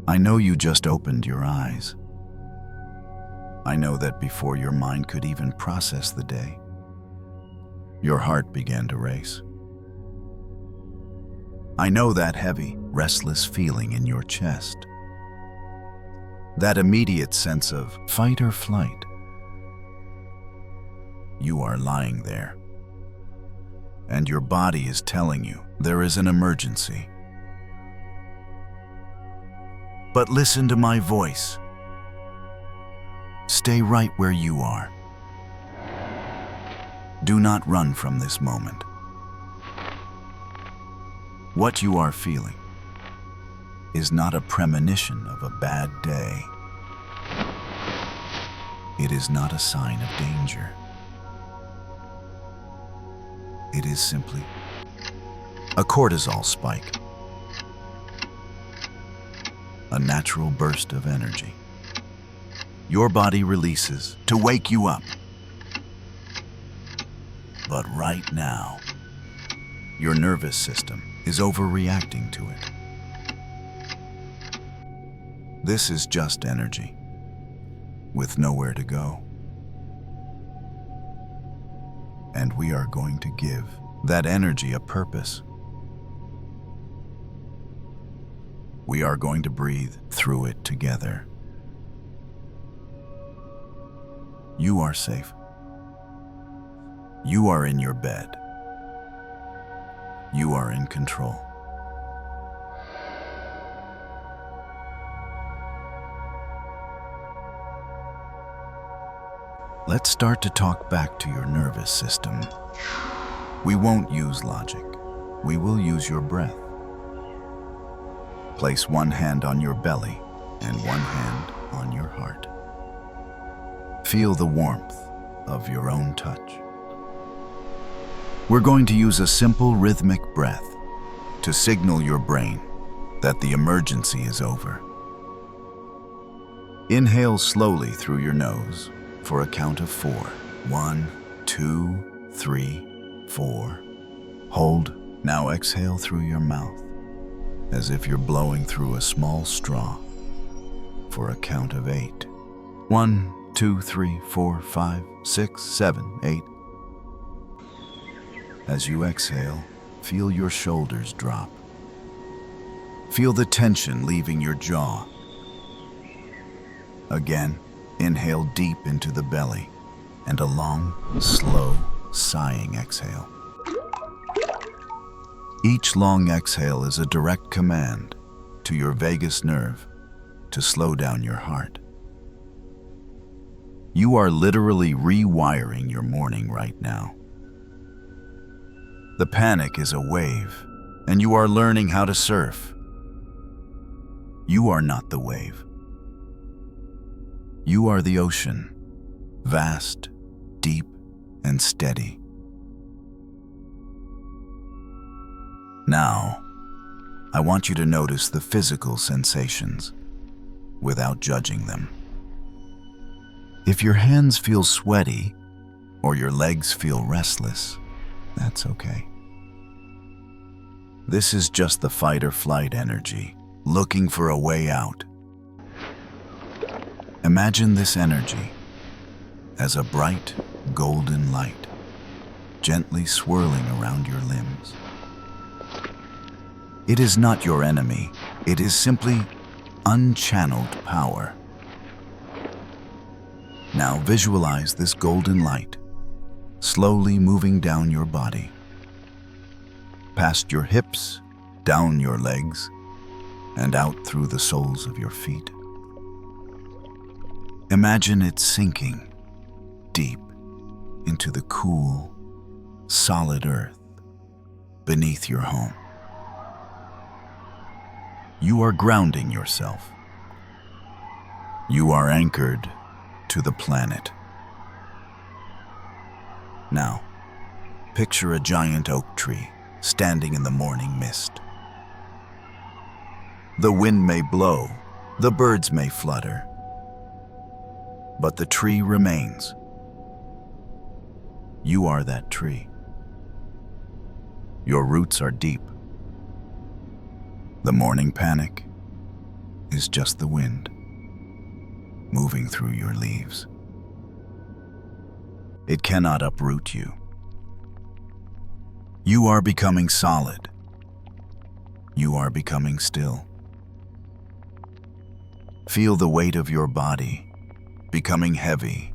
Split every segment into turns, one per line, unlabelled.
I know you just opened your eyes. I know that before your mind could even process the day, your heart began to race. I know that heavy, restless feeling in your chest. That immediate sense of fight or flight. You are lying there, and your body is telling you there is an emergency. But listen to my voice. Stay right where you are. Do not run from this moment. What you are feeling is not a premonition of a bad day. It is not a sign of danger. It is simply a cortisol spike, a natural burst of energy your body releases to wake you up. But right now, your nervous system is overreacting to it. This is just energy with nowhere to go. And we are going to give that energy a purpose. We are going to breathe through it together. You are safe. You are in your bed. You are in control. Let's start to talk back to your nervous system. We won't use logic. We will use your breath. Place one hand on your belly and one hand on your heart. Feel the warmth of your own touch. We're going to use a simple rhythmic breath to signal your brain that the emergency is over. Inhale slowly through your nose for a count of 4. 1, 2, 3, 4. Hold. Now exhale through your mouth as if you're blowing through a small straw for a count of 8. 1, 2, 3, 4, 5, 6, 7, 8. As you exhale, feel your shoulders drop. Feel the tension leaving your jaw. Again, inhale deep into the belly and a long, slow, sighing exhale. Each long exhale is a direct command to your vagus nerve to slow down your heart. You are literally rewiring your morning right now. The panic is a wave, and you are learning how to surf. You are not the wave. You are the ocean, vast, deep, and steady. Now, I want you to notice the physical sensations without judging them. If your hands feel sweaty or your legs feel restless, that's okay. This is just the fight or flight energy, looking for a way out. Imagine this energy as a bright, golden light, gently swirling around your limbs. It is not your enemy. It is simply unchanneled power. Now visualize this golden light slowly moving down your body, past your hips, down your legs, and out through the soles of your feet. Imagine it sinking deep into the cool, solid earth beneath your home. You are grounding yourself. You are anchored to the planet. Now, picture a giant oak tree standing in the morning mist. The wind may blow, the birds may flutter, but the tree remains. You are that tree. Your roots are deep. The morning panic is just the wind moving through your leaves. It cannot uproot you. You are becoming solid. You are becoming still. Feel the weight of your body becoming heavy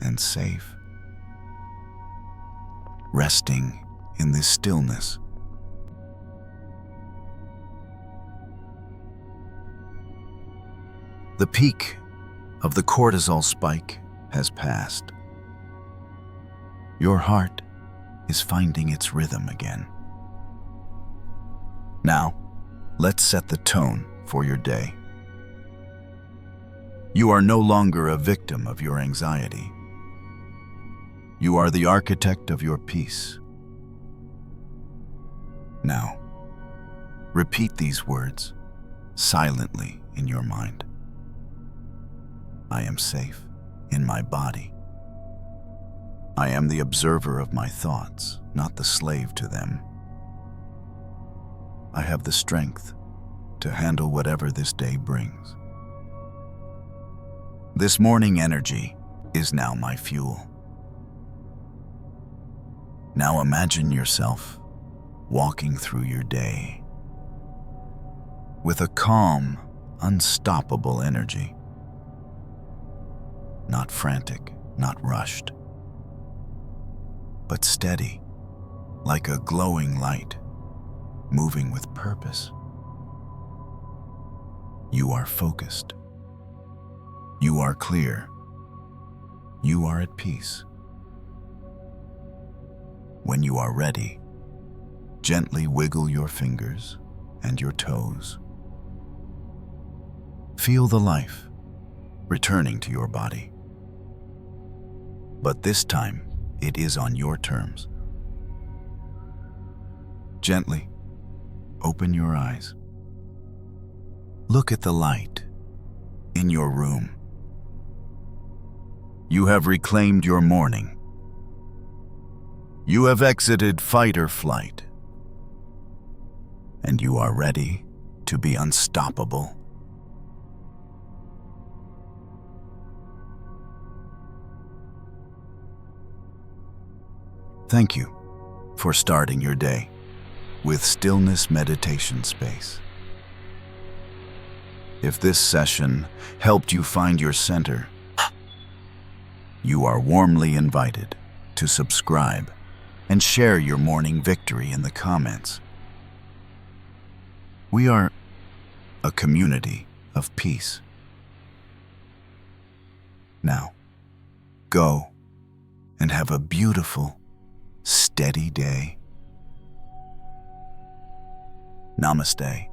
and safe. Resting in this stillness. The peak of the cortisol spike has passed. Your heart is finding its rhythm again. Now, let's set the tone for your day. You are no longer a victim of your anxiety. You are the architect of your peace. Now, repeat these words silently in your mind. I am safe in my body. I am the observer of my thoughts, not the slave to them. I have the strength to handle whatever this day brings. This morning energy is now my fuel. Now imagine yourself walking through your day with a calm, unstoppable energy. Not frantic, not rushed, but steady, like a glowing light, moving with purpose. You are focused. You are clear. You are at peace. When you are ready, gently wiggle your fingers and your toes. Feel the life returning to your body. But this time, it is on your terms. Gently open your eyes. Look at the light in your room. You have reclaimed your morning. You have exited fight or flight. And you are ready to be unstoppable. Thank you for starting your day with Stillness Meditation Space. If this session helped you find your center, you are warmly invited to subscribe and share your morning victory in the comments. We are a community of peace. Now, go and have a beautiful, steady day. Namaste.